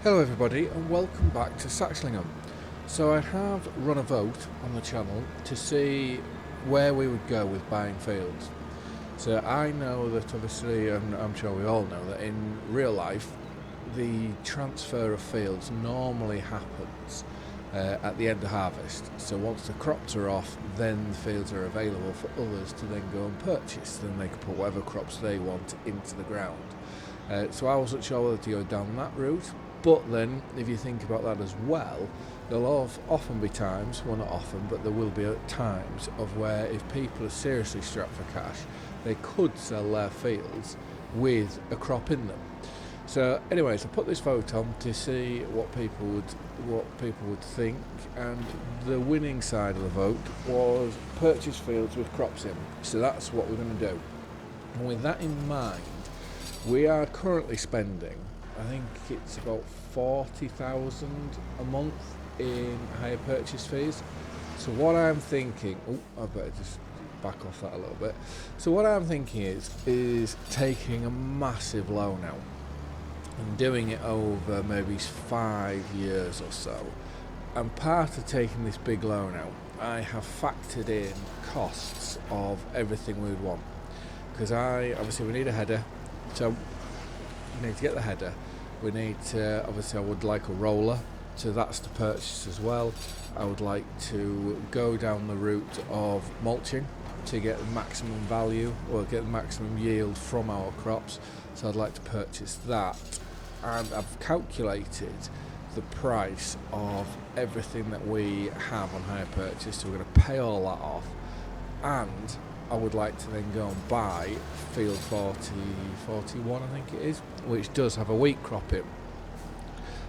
Hello everybody and welcome back to Saxlingham. So I have run a vote on the channel to see where we would go with buying fields. So I know that obviously, and I'm sure we all know that in real life the transfer of fields normally happens at the end of harvest. So once the crops are off, then the fields are available for others to then go and purchase. Then they can put whatever crops they want into the ground. So I wasn't sure whether to go down that route. But then, if you think about that as well, there'll often be times, well not often, but there will be times of where if people are seriously strapped for cash, they could sell their fields with a crop in them. So anyways, I put this vote on to see what people would think, and the winning side of the vote was purchase fields with crops in. So that's what we're going to do. And with that in mind, we are currently spending, I think it's about 40,000 a month in hire purchase fees. So what I'm thinking, I better just back off that a little bit. So what I'm thinking is taking a massive loan out and doing it over maybe 5 years or so. And part of taking this big loan out, I have factored in costs of everything we would want. Because obviously we need a header, so we need to get the header. We need to, obviously I would like a roller, so that's to purchase as well. I would like to go down the route of mulching to get the maximum value or get the maximum yield from our crops, so I'd like to purchase that. And I've calculated the price of everything that we have on hire purchase, so we're going to pay all that off, and I would like to then go and buy field 41 I think it is, which does have a wheat crop in.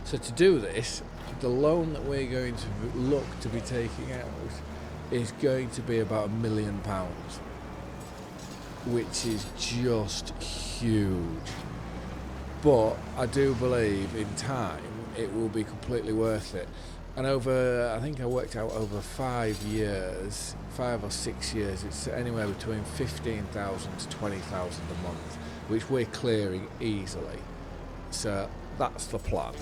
So to do this, the loan that we're going to look to be taking out is going to be about £1 million, which is just huge. But I do believe in time it will be completely worth it. And I think I worked out over 5 years, 5 or 6 years, it's anywhere between 15,000 to 20,000 a month, which we're clearing easily. So that's the plan.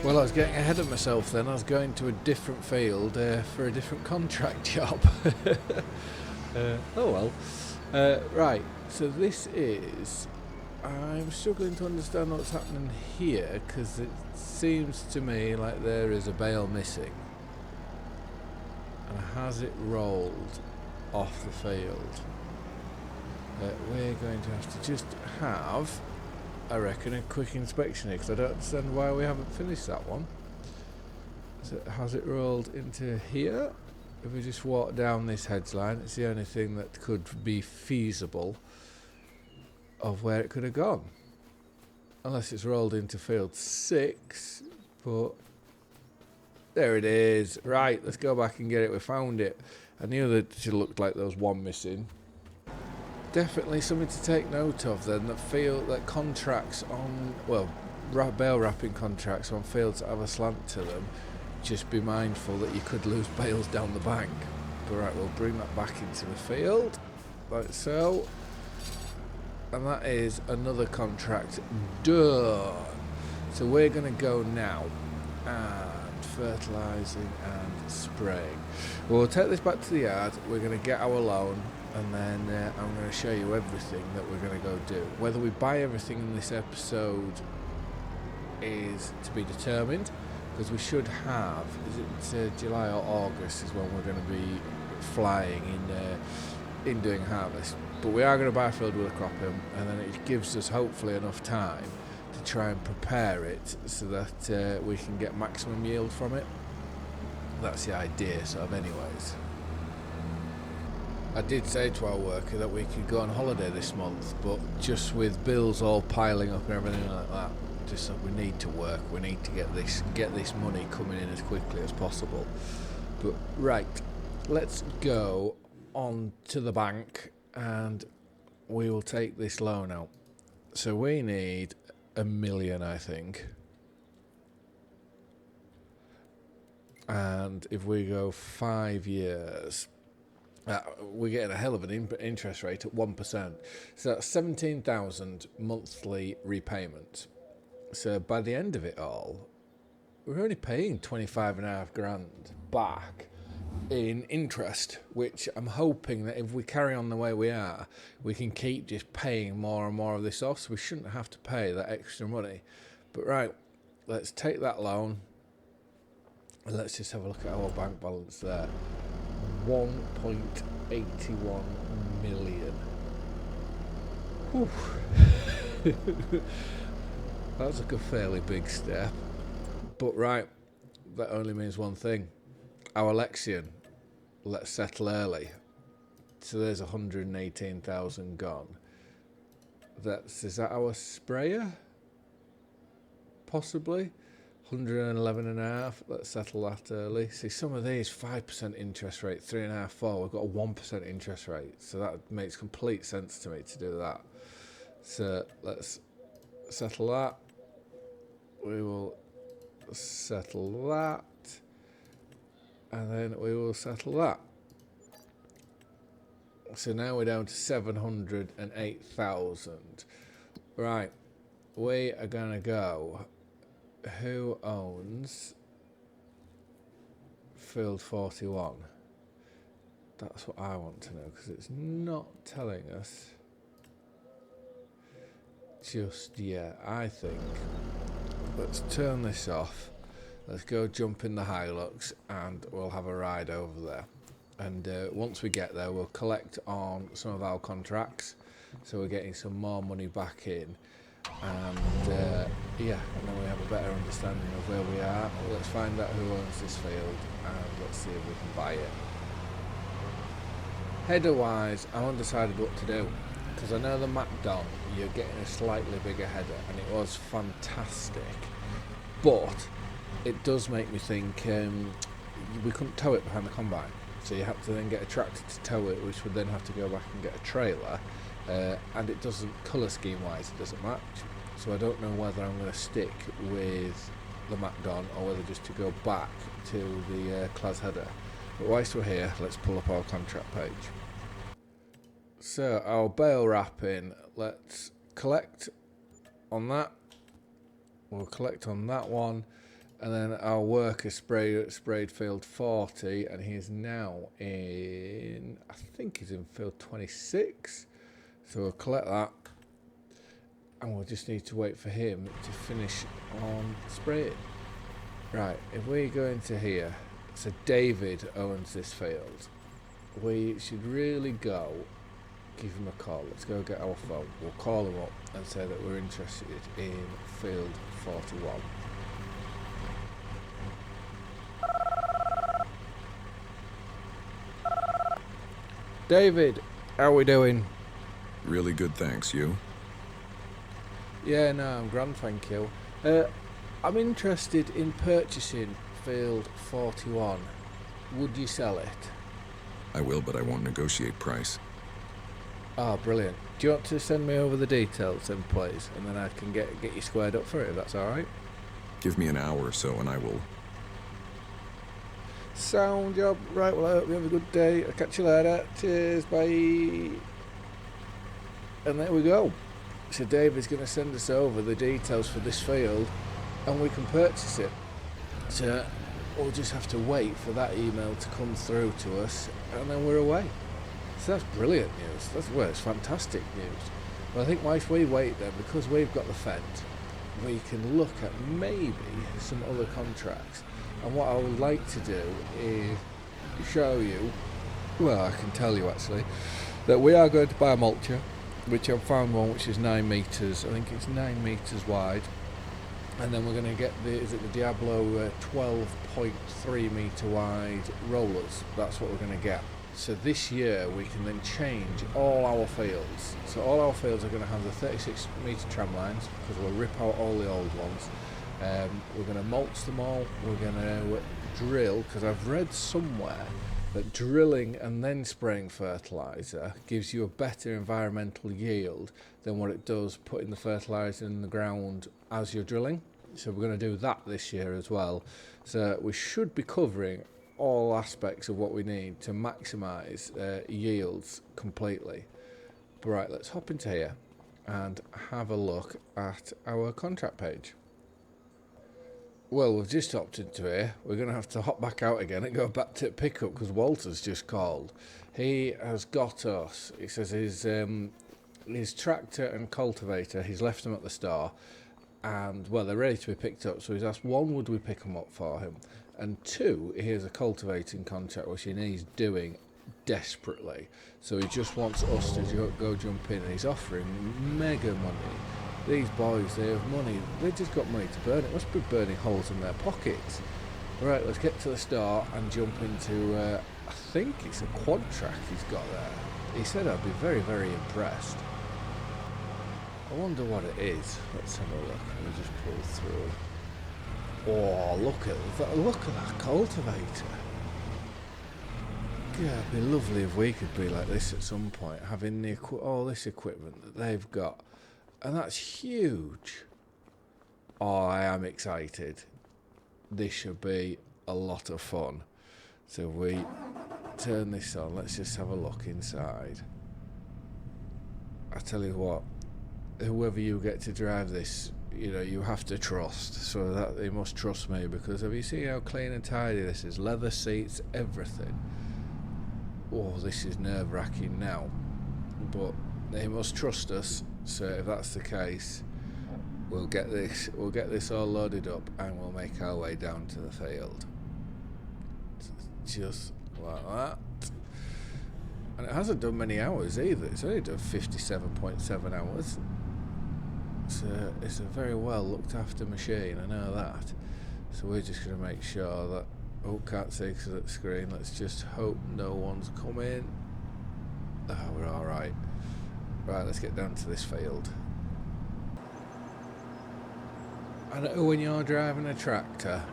Well, I was getting ahead of myself then. I was going to a different field for a different contract job. Oh well. Right, so this is... I'm struggling to understand what's happening here, because it seems to me like there is a bale missing. And has it rolled off the field? We're going to have to just have, I reckon, a quick inspection here, because I don't understand why we haven't finished that one. So has it rolled into here? If we just walk down this hedge line, it's the only thing that could be feasible of where it could have gone. Unless it's rolled into field 6, but there it is. Right, let's go back and get it. We found it. I knew that it looked like there was one missing. Definitely something to take note of then, that contracts on, well, bale wrapping contracts on fields that have a slant to them, just be mindful that you could lose bales down the bank. But right, we'll bring that back into the field, like so. And that is another contract done. So we're going to go now and fertilising and spraying. We'll take this back to the yard, we're going to get our loan, and then I'm going to show you everything that we're going to go do. Whether we buy everything in this episode is to be determined, because we should have, is it July or August is when we're going to be flying in doing harvest, but we are going to buy a field with a crop in, and then it gives us hopefully enough time to try and prepare it so that we can get maximum yield from it. That's the idea, sort of, anyways. I did say to our worker that we could go on holiday this month, but just with bills all piling up and everything like that, just that we need to work, we need to get this money coming in as quickly as possible. But right, let's go on to the bank and we will take this loan out. So we need $1 million, I think. And if we go 5 years, we're getting a hell of an interest rate at 1%. So that's 17,000 monthly repayment. So by the end of it all, we're only paying 25.5 grand back in interest, which I'm hoping that if we carry on the way we are, we can keep just paying more and more of this off, so we shouldn't have to pay that extra money. But right, let's take that loan and let's just have a look at our bank balance there. 1.81 million. Whew. That's like a fairly big step. But right, that only means one thing. Our Lexion, let's settle early. So there's 118,000 gone. Is that our sprayer? Possibly. 111.5. Let's settle that early. See, some of these 5% interest rate, 3.5, 4. We've got a 1% interest rate, so that makes complete sense to me to do that. So let's settle that. We will settle that, and then we will settle that. So now we're down to 708,000. Right, we are gonna go. Who owns Field 41? That's what I want to know, because it's not telling us just yet. I think let's turn this off. Let's go jump in the Hilux and we'll have a ride over there. And once we get there, we'll collect on some of our contracts, so we're getting some more money back in. And yeah, and then we have a better understanding of where we are. Let's find out who owns this field and let's see if we can buy it. Header wise, I'm undecided what to do, because I know the MacDon, you're getting a slightly bigger header, and it was fantastic, but it does make me think we couldn't tow it behind the combine, so you have to then get a tractor to tow it, which would then have to go back and get a trailer. And it doesn't, colour scheme wise, it doesn't match, so I don't know whether I'm going to stick with the MacDon or whether just to go back to the Class header. But whilst we're here, let's pull up our contract page. So our bale wrapping, let's collect on that. We'll collect on that one, and then our worker sprayed field 40, and he's now in, I think he's in field 26. So we'll collect that, and we'll just need to wait for him to finish on spraying. Right, if we go into here, so David owns this field. We should really go give him a call. Let's go get our phone. We'll call him up and say that we're interested in field 41. David, how are we doing? Really good, thanks. You? Yeah, no, I'm grand, thank you. I'm interested in purchasing field 41. Would you sell it? I will, but I won't negotiate price. Oh, brilliant. Do you want to send me over the details then, please? And then I can get you squared up for it, if that's alright? Give me an hour or so and I will. Sound job. Right, well, I hope you have a good day. I'll catch you later. Cheers, bye. And there we go. So David's going to send us over the details for this field and we can purchase it. So we'll just have to wait for that email to come through to us and then we're away. So that's brilliant news. It's fantastic news. But I think whilst we wait then, because we've got the fence, we can look at maybe some other contracts. And what I would like to do is show you, well, I can tell you actually, that we are going to buy a mulcher, which I've found one which is 9 metres. I think it's 9 metres wide. And then we're going to get the Diablo 12.3 metre wide rollers. That's what we're going to get. So this year we can then change all our fields. So all our fields are going to have the 36 metre tram lines, because we'll rip out all the old ones. We're going to mulch them all. We're going to drill, because I've read somewhere that drilling and then spraying fertiliser gives you a better environmental yield than what it does putting the fertiliser in the ground as you're drilling. So we're going to do that this year as well. So we should be covering all aspects of what we need to maximise yields completely. But right, let's hop into here and have a look at our contract page. Well, we've just hopped into here. We're going to have to hop back out again and go back to pickup because Walter's just called. He has got us. He says his tractor and cultivator, he's left them at the store, and well, they're ready to be picked up. So he's asked, one, would we pick them up for him? And two, here's a cultivating contract which he needs doing desperately. So he just wants us to go jump in, and he's offering mega money. These boys, they have money. They just got money to burn. It must be burning holes in their pockets. Right, let's get to the store and jump into, I think it's a quad track he's got there. He said I'd be very, very impressed. I wonder what it is. Let's have a look. Let me just pull through. Oh, look at that cultivator. Yeah, it'd be lovely if we could be like this at some point, having all this equipment that they've got. And that's huge. Oh, I am excited. This should be a lot of fun. So if we turn this on, let's just have a look inside. I tell you what, whoever you get to drive this, you know, you have to trust. So that they must trust me, because have you seen how clean and tidy this is? Leather seats, everything. Oh, this is nerve-wracking now. But they must trust us. So if that's the case, we'll get this all loaded up and we'll make our way down to the field. Just like that. And it hasn't done many hours either. It's only done 57.7 hours. It's a very well looked after machine, I know that. So we're just going to make sure that, oh, can't see because of the screen. Let's just hope no one's come in. Oh, we're alright. Right, let's get down to this field. I know when you're driving a tractor,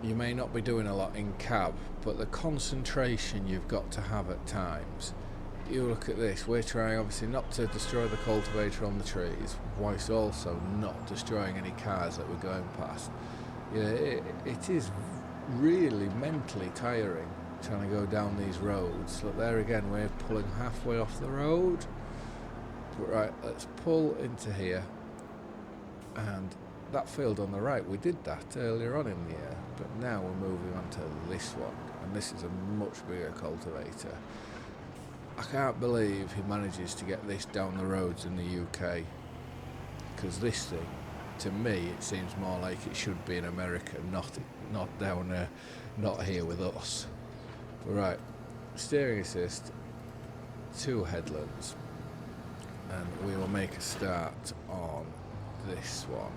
you may not be doing a lot in cab, but the concentration you've got to have at times. You look at this, we're trying obviously not to destroy the cultivator on the trees, whilst also not destroying any cars that we're going past. Yeah, it is really mentally tiring trying to go down these roads. Look, there again, we're pulling halfway off the road. Right, let's pull into here, and that field on the right, we did that earlier on in the year, but now we're moving on to this one, and this is a much bigger cultivator. I can't believe he manages to get this down the roads in the UK, because this thing, to me, it seems more like it should be in America, not down there, not here with us. Right, steering assist, 2 headlands. And we will make a start on this one.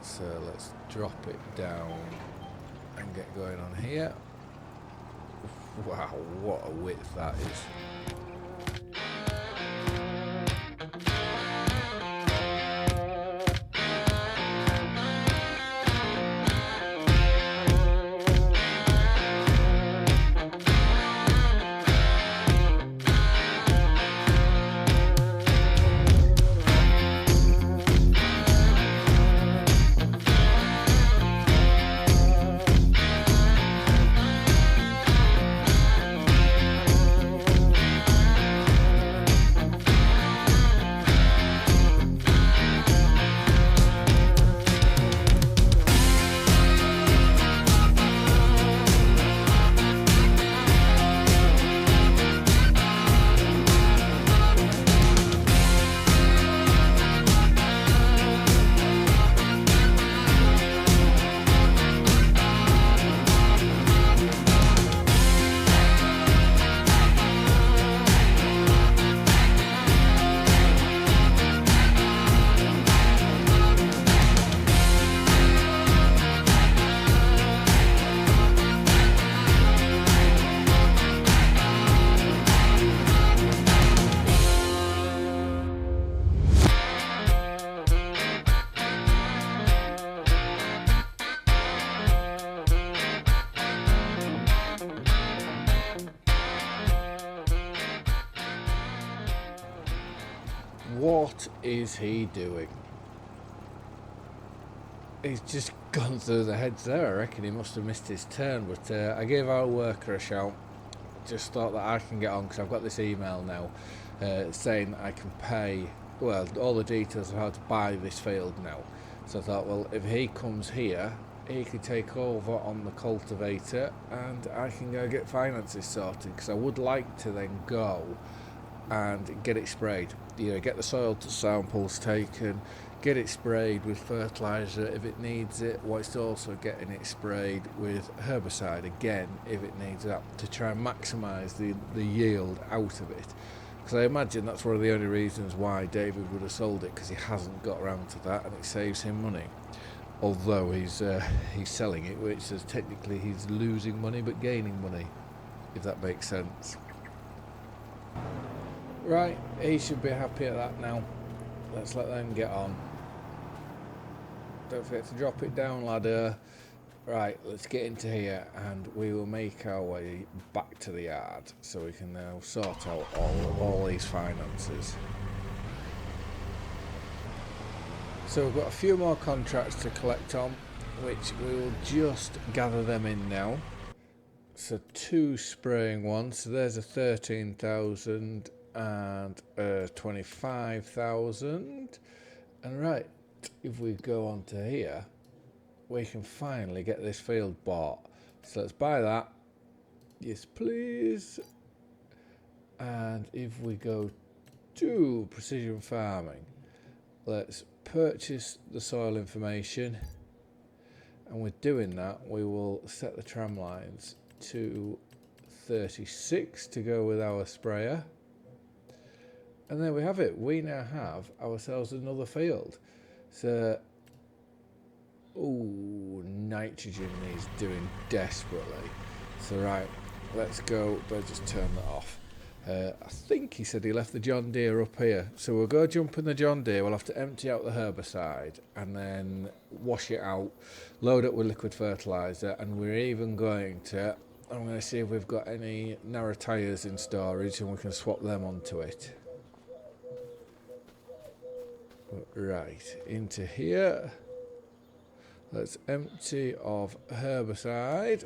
So let's drop it down and get going on here. Wow, what a width that is. What is he doing? He's just gone through the hedge there. I reckon he must have missed his turn, but I gave our worker a shout. Just thought that I can get on because I've got this email now saying I can pay, well, all the details of how to buy this field now. So I thought, well, if he comes here, he could take over on the cultivator and I can go get finances sorted, because I would like to then go and get it sprayed. You know, get the soil samples taken, get it sprayed with fertiliser if it needs it, whilst also getting it sprayed with herbicide again if it needs that, to try and maximise the yield out of it. Because I imagine that's one of the only reasons why David would have sold it, because he hasn't got around to that and it saves him money. Although he's selling it, which says technically he's losing money but gaining money, if that makes sense. Right, he should be happy at that now. Let's let them get on. Don't forget to drop it down, ladder. Right, let's get into here and we will make our way back to the yard so we can now sort out all these finances. So we've got a few more contracts to collect on, which we will just gather them in now. So 2 spraying ones, so there's a 13,000 and a 25,000. And right, if we go on to here, we can finally get this field bought. So let's buy that. Yes, please. And if we go to precision farming, let's purchase the soil information. And with doing that, we will set the tram lines to 36 to go with our sprayer. And there we have it. We now have ourselves another field. So, ooh, nitrogen needs doing desperately. So right, let's go. Better just turn that off. I think he said he left the John Deere up here. So we'll go jump in the John Deere. We'll have to empty out the herbicide and then wash it out, load it with liquid fertiliser, and we're even going to, I'm going to see if we've got any narrow tyres in storage and we can swap them onto it. Right, into here. Let's empty of herbicide.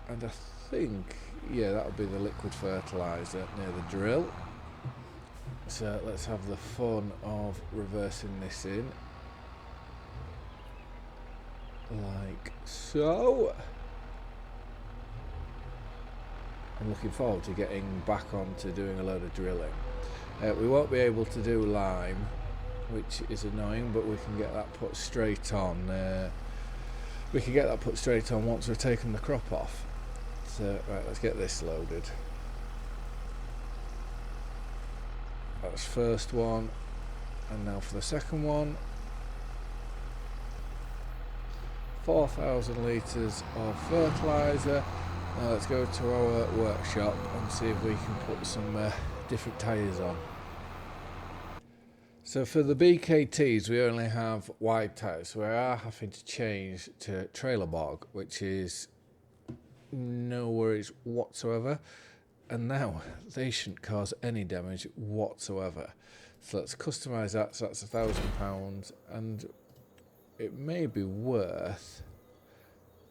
And I think, yeah, that'll be the liquid fertiliser near the drill. So let's have the fun of reversing this in. Like so. I'm looking forward to getting back on to doing a load of drilling. We won't be able to do lime, which is annoying, but we can get that put straight on. We can get that put straight on once we've taken the crop off. So, right, let's get this loaded. That's first one, and now for the second one. 4,000 litres of fertiliser. Now let's go to our workshop and see if we can put some different tyres on. So for the BKTs we only have wide tyres, so we are having to change to trailer bog, which is no worries whatsoever, and now they shouldn't cause any damage whatsoever. So let's customise that, so that's £1,000, and it may be worth,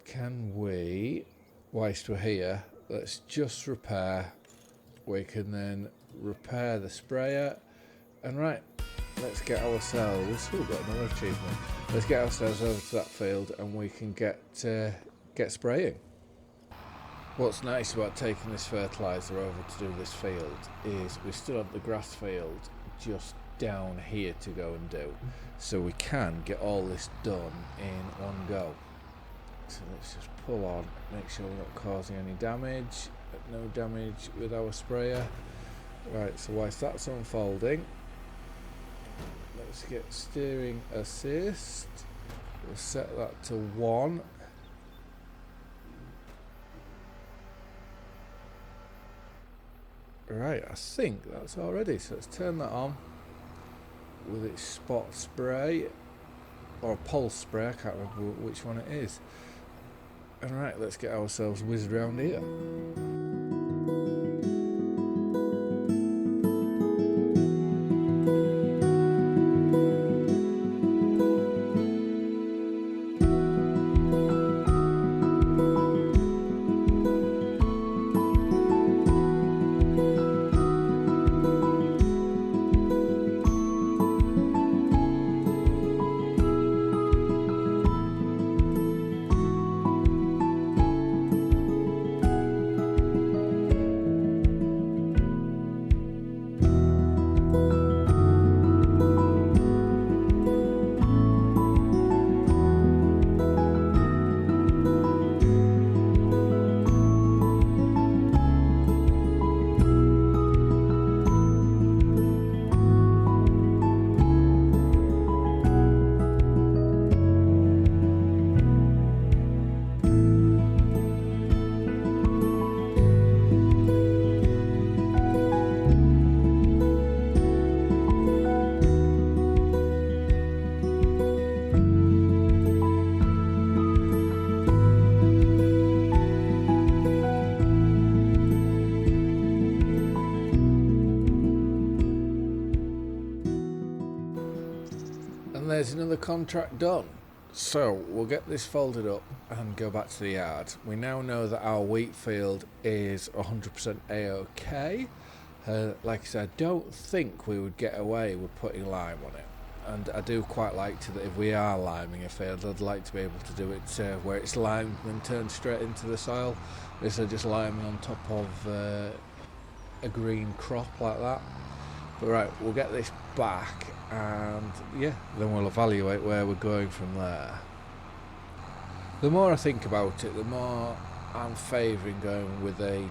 can we, whilst we're here, let's just repair. We can then repair the sprayer, and right, let's get ourselves, we've got another achievement, let's get ourselves over to that field and we can get spraying. What's nice about taking this fertiliser over to do this field is we still have the grass field just down here to go and do, so we can get all this done in one go. So let's just pull on, make sure we're not causing any damage, no damage with our sprayer. Right, so whilst that's unfolding, let's get steering assist, we'll set that to 1. Right, I think that's all ready, so let's turn that on with its spot spray, or pulse spray, I can't remember which one it is. And right, let's get ourselves whizzed around here. And there's another contract done. So we'll get this folded up and go back to the yard. We now know that our wheat field is 100% A-OK. Like I said, I don't think we would get away with putting lime on it. And I do quite like to, that if we are liming a field, I'd like to be able to do it where it's limed and turned straight into the soil, instead of just liming on top of a green crop like that. But right, we'll get this back, and yeah, then we'll evaluate where we're going from there. The more I think about it, the more I'm favouring going with the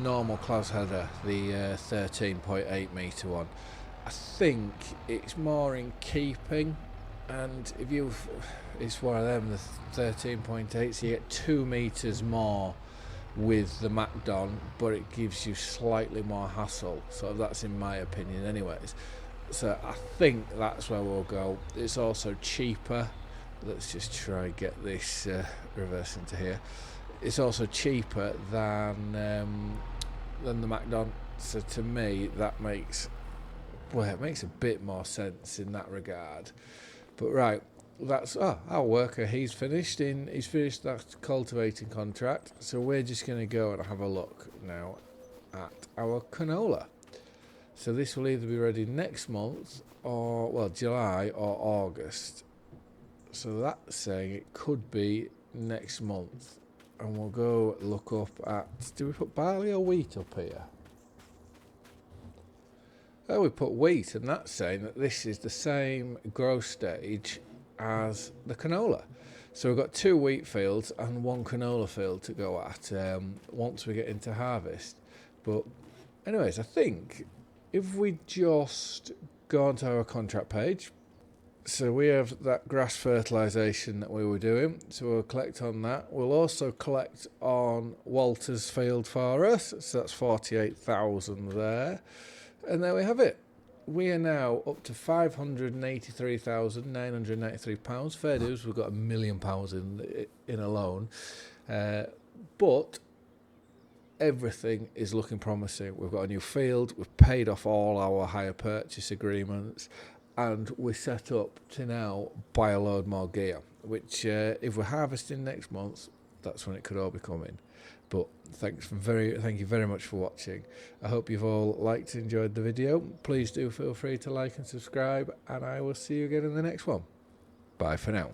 normal Klaus header, the 13.8 metre one. I think it's more in keeping, and it's one of them, the 13.8, so you get 2 metres more with the Macdon, but it gives you slightly more hassle. So that's in my opinion anyways. So I think that's where we'll go. It's also cheaper. Let's just try and get this reverse into here. It's also cheaper than the Macdon. So to me that makes it makes a bit more sense in that regard. But right, that's our worker. He's finished that cultivating contract. So we're just going to go and have a look now at our canola. So this will either be ready next month, or well, July or August. So that's saying it could be next month. And we'll go look up at, do we put barley or wheat up here? Oh, we put wheat, and that's saying that this is the same growth stage as the canola. So we've got 2 wheat fields and 1 canola field to go at once we get into harvest. But anyways, I think if we just go onto our contract page, so we have that grass fertilisation that we were doing, so we'll collect on that. We'll also collect on Walter's field for us, so that's 48,000 there. And there we have it. We are now up to £583,993. Fair dues, we've got £1 million in a loan. But everything is looking promising. We've got a new field, we've paid off all our hire purchase agreements, and we're set up to now buy a load more gear, which if we're harvesting next month, that's when it could all be coming. But thank you very much for watching. I hope you've all liked and enjoyed the video. Please do feel free to like and subscribe, and I will see you again in the next one. Bye for now.